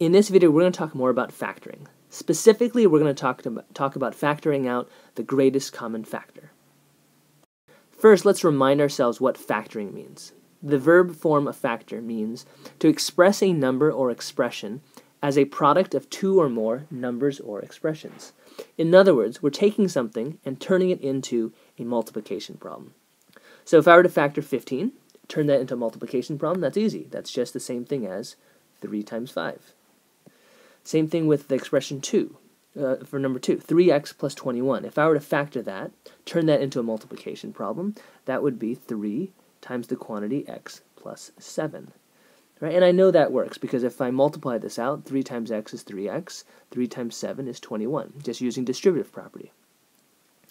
In this video, we're going to talk more about factoring. Specifically, we're going to talk about factoring out the greatest common factor. First, let's remind ourselves what factoring means. The verb form of factor means to express a number or expression as a product of two or more numbers or expressions. In other words, we're taking something and turning it into a multiplication problem. So if I were to factor 15, turn that into a multiplication problem, that's easy. That's just the same thing as 3 times 5. Same thing with the expression 2, for number 2, 3x plus 21. If I were to factor that, turn that into a multiplication problem, that would be 3 times the quantity x plus 7. Right? And I know that works because if I multiply this out, 3 times x is 3x, 3 times 7 is 21, just using distributive property.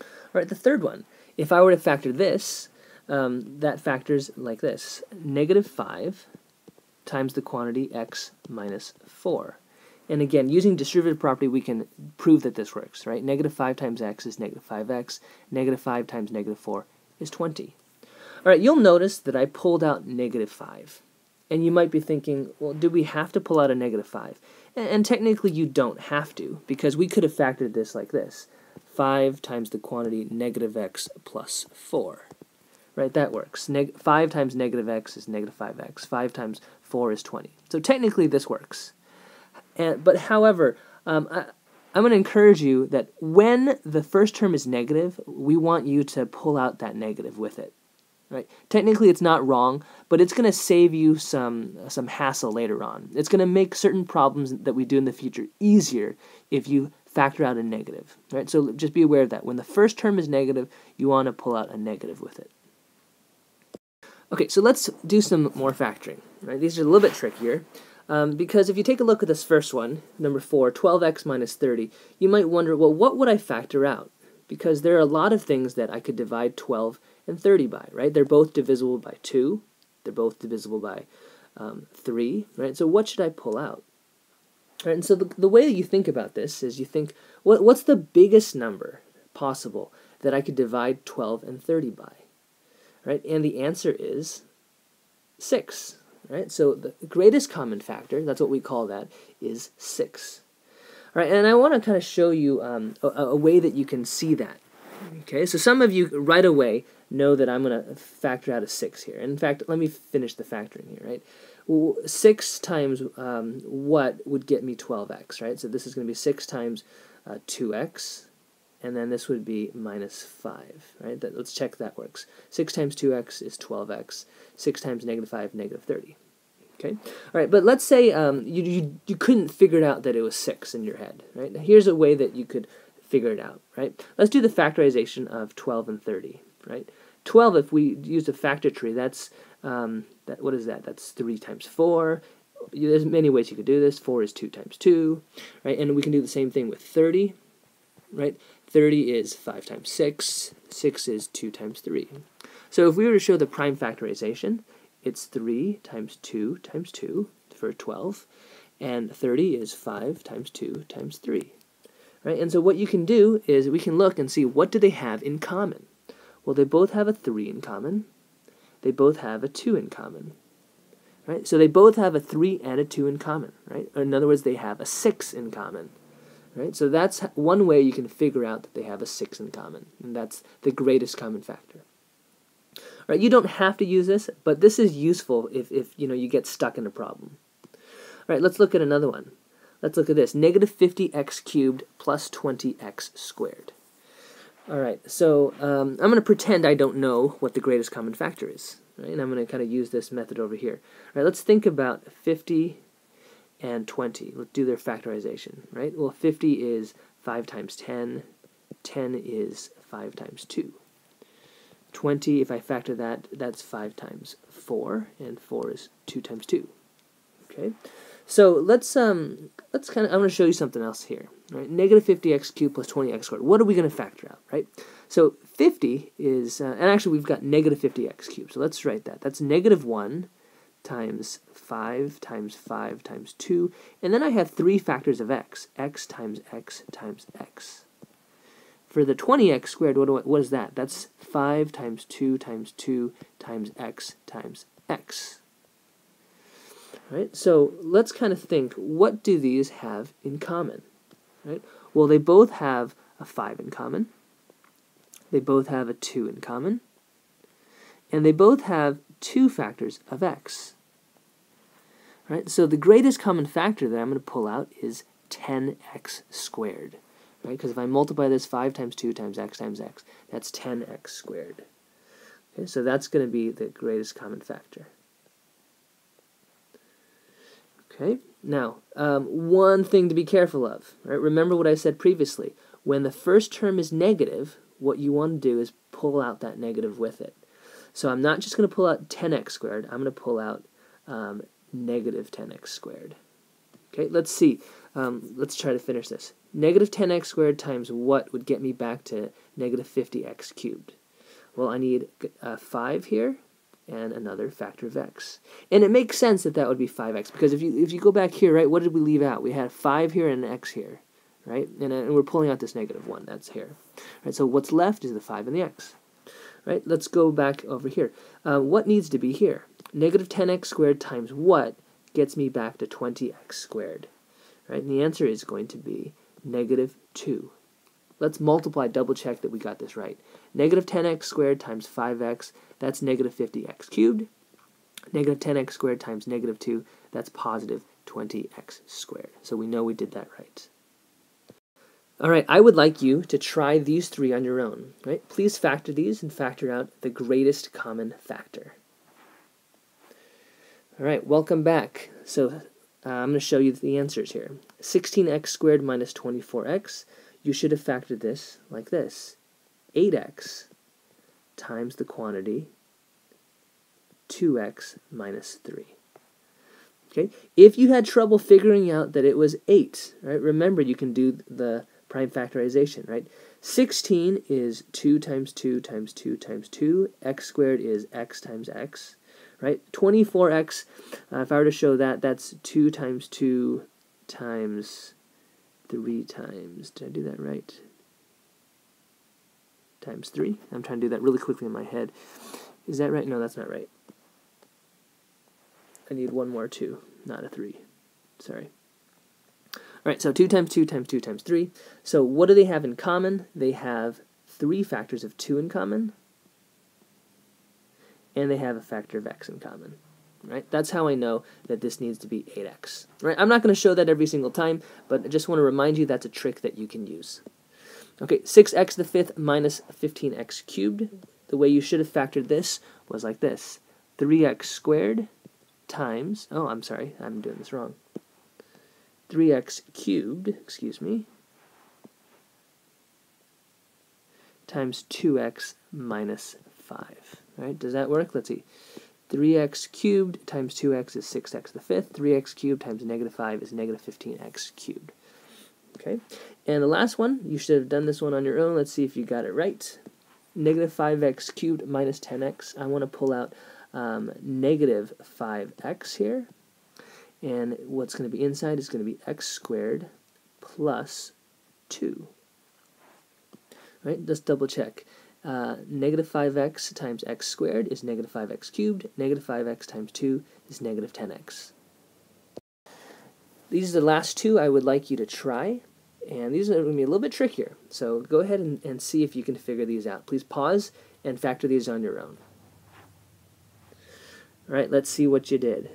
All right, the third one, if I were to factor this, that factors like this, negative 5 times the quantity x minus 4. And again, using distributive property, we can prove that this works, right? Negative 5 times x is negative 5x. Negative 5 times negative 4 is 20. All right, you'll notice that I pulled out negative 5. And you might be thinking, well, do we have to pull out a negative 5? And technically, you don't have to, because we could have factored this like this. 5 times the quantity negative x plus 4. Right, that works. 5 times negative x is negative 5x. 5 times 4 is 20. So technically, this works. But however, I'm going to encourage you that when the first term is negative, we want you to pull out that negative with it. Right? Technically, it's not wrong, but it's going to save you some hassle later on. It's going to make certain problems that we do in the future easier if you factor out a negative. Right? So just be aware of that. When the first term is negative, you want to pull out a negative with it. Okay, so let's do some more factoring. Right? These are a little bit trickier. Because if you take a look at this first one, number 4, 12x minus 30, you might wonder, well, what would I factor out? Because there are a lot of things that I could divide 12 and 30 by, right? They're both divisible by 2. They're both divisible by 3, right? So what should I pull out? Right, and so the way that you think about this is you think, what's the biggest number possible that I could divide 12 and 30 by? Right? And the answer is 6. Right? So the greatest common factor, that's what we call that, is 6. All right, and I want to kind of show you a way that you can see that. Okay, so some of you right away know that I'm going to factor out a 6 here. In fact, let me finish the factoring here, right? Well, 6 times what would get me 12x, right? So this is going to be 6 times 2x, and then this would be minus 5, right? Let's check that works. 6 times 2x is 12x. 6 times negative 5, negative 30. Okay? All right, but let's say you couldn't figure it out that it was 6 in your head, right? Now, here's a way that you could figure it out, right? Let's do the factorization of 12 and 30, right? 12, if we use a factor tree, that's, what is that? That's 3 times 4. There's many ways you could do this. 4 is 2 times 2, right? And we can do the same thing with 30, right? 30 is 5 times 6. 6 is 2 times 3. So if we were to show the prime factorization, it's 3 times 2 times 2 for 12, and 30 is 5 times 2 times 3. Right? And so what you can do is we can look and see what do they have in common. Well, they both have a 3 in common. They both have a 2 in common. Right? So they both have a 3 and a 2 in common. Right? Or in other words, they have a 6 in common. Right? So that's one way you can figure out that they have a 6 in common, and that's the greatest common factor. Right? You don't have to use this, but this is useful if you get stuck in a problem. All right, let's look at another one. Let's look at this, negative 50x cubed plus 20x squared. All right, so I'm going to pretend I don't know what the greatest common factor is, right? And I'm going to kind of use this method over here. All right, let's think about 50 and 20. Let's do their factorization, right? Well, 50 is 5 times 10. 10 is 5 times 2. 20, if I factor that, that's 5 times 4, and 4 is 2 times 2. Okay, so let's I'm going to show you something else here. Right, negative 50x cubed plus 20x squared. What are we going to factor out, right? So 50 is, and actually we've got negative 50x cubed. So let's write that. That's negative 1 times 5 times 5 times 2, and then I have 3 factors of x. X times x times x. For the 20x squared, what is that? That's 5 times 2 times 2 times x times x. Right? So let's kind of think, what do these have in common? Right? Well, they both have a 5 in common. They both have a 2 in common. And they both have 2 factors of x. Right? So the greatest common factor that I'm going to pull out is 10x squared. Right? Because if I multiply this 5 times 2 times x, that's 10x squared. Okay, so that's going to be the greatest common factor. Okay, now, one thing to be careful of. Right? Remember what I said previously. When the first term is negative, what you want to do is pull out that negative with it. So I'm not just going to pull out 10x squared. I'm going to pull out negative 10x squared. Okay, let's see. Let's try to finish this. Negative 10x squared times what would get me back to negative 50x cubed? Well, I need 5 here and another factor of x. And it makes sense that that would be 5x, because if you go back here, right, what did we leave out? We had 5 here and an x here, right? And we're pulling out this negative 1, that's here. Right, so what's left is the 5 and the x. Right, let's go back over here. What needs to be here? Negative 10x squared times what gets me back to 20x squared? Right, and the answer is going to be negative 2. Let's multiply, double check that we got this right. Negative 10x squared times 5x, that's negative 50x cubed. Negative 10x squared times negative 2, that's positive 20x squared. So we know we did that right. All right, I would like you to try these 3 on your own. Right? Please factor these and factor out the greatest common factor. All right, welcome back. So I'm going to show you the answers here. 16x squared minus 24x. You should have factored this like this. 8x times the quantity 2x minus 3. Okay? If you had trouble figuring out that it was 8, right? Remember, you can do the prime factorization, right? 16 is 2 times 2 times 2 times 2. X squared is x times x, right? 24x, if I were to show that, that's 2 times 2 times 3 times, did I do that right? Times 3. I'm trying to do that really quickly in my head. Is that right? No, that's not right. I need one more 2, not a 3. Sorry. All right, so 2 times 2 times 2 times 3. So what do they have in common? They have 3 factors of 2 in common, and they have a factor of x in common. Right? That's how I know that this needs to be 8x. Right? I'm not going to show that every single time, but I just want to remind you that's a trick that you can use. Okay, 6x to the 5th minus 15x cubed. The way you should have factored this was like this. 3x squared times, oh, I'm sorry, I'm doing this wrong. 3x cubed, excuse me, times 2x minus 5. Right? Does that work? Let's see. 3x cubed times 2x is 6x to the 5th. 3x cubed times negative 5 is negative 15x cubed. Okay? And the last one, you should have done this one on your own. Let's see if you got it right. Negative 5x cubed minus 10x. I want to pull out negative 5x here. And what's going to be inside is going to be x squared plus 2. Right? Let's double check. Negative 5x times x squared is negative 5x cubed. Negative 5x times 2 is negative 10x. These are the last 2 I would like you to try. And these are going to be a little bit trickier. So go ahead and see if you can figure these out. Please pause and factor these on your own. All right, let's see what you did.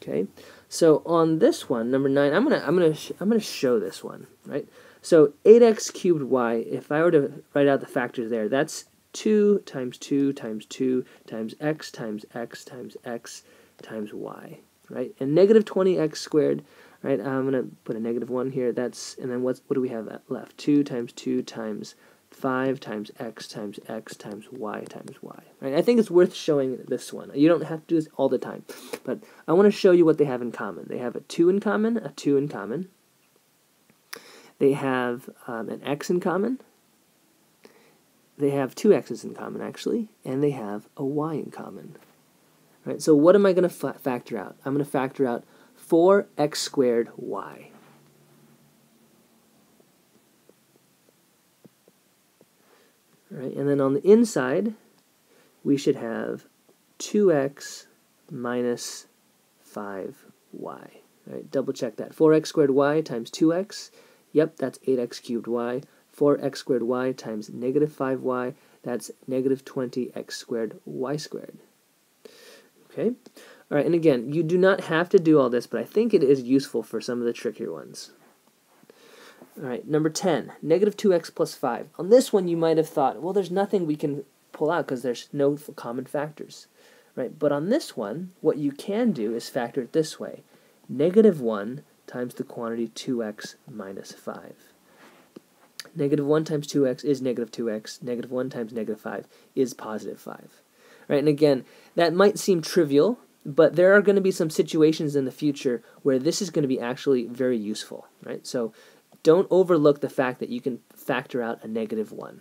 Okay, so on this one, number 9, I'm gonna show this one, right? So 8x cubed y. If I were to write out the factors there, that's 2 times 2 times 2 times x times x times x times y, right? And negative 20x squared, right? I'm gonna put a negative 1 here. That's, and then what do we have left? 2 times 5 times x times y times y. Right? I think it's worth showing this one. You don't have to do this all the time, but I want to show you what they have in common. They have a 2 in common, a 2 in common. They have an x in common. They have 2 x's in common, actually, and they have a y in common. Right? So what am I going to factor out? I'm going to factor out 4x squared y. Right? And then on the inside, we should have 2x minus 5y. Right, double check that. 4x squared y times 2x, yep, that's 8x cubed y. 4x squared y times negative 5y, that's negative 20x squared y squared. Okay? All right, and again, you do not have to do all this, but I think it is useful for some of the trickier ones. All right, number 10, negative 2x plus 5. On this one, you might have thought, well, there's nothing we can pull out because there's no common factors. Right? But on this one, what you can do is factor it this way. Negative 1 times the quantity 2x minus 5. Negative 1 times 2x is negative 2x. Negative 1 times negative 5 is positive 5. Right? And again, that might seem trivial, but there are going to be some situations in the future where this is going to be actually very useful. Right? So don't overlook the fact that you can factor out a negative 1.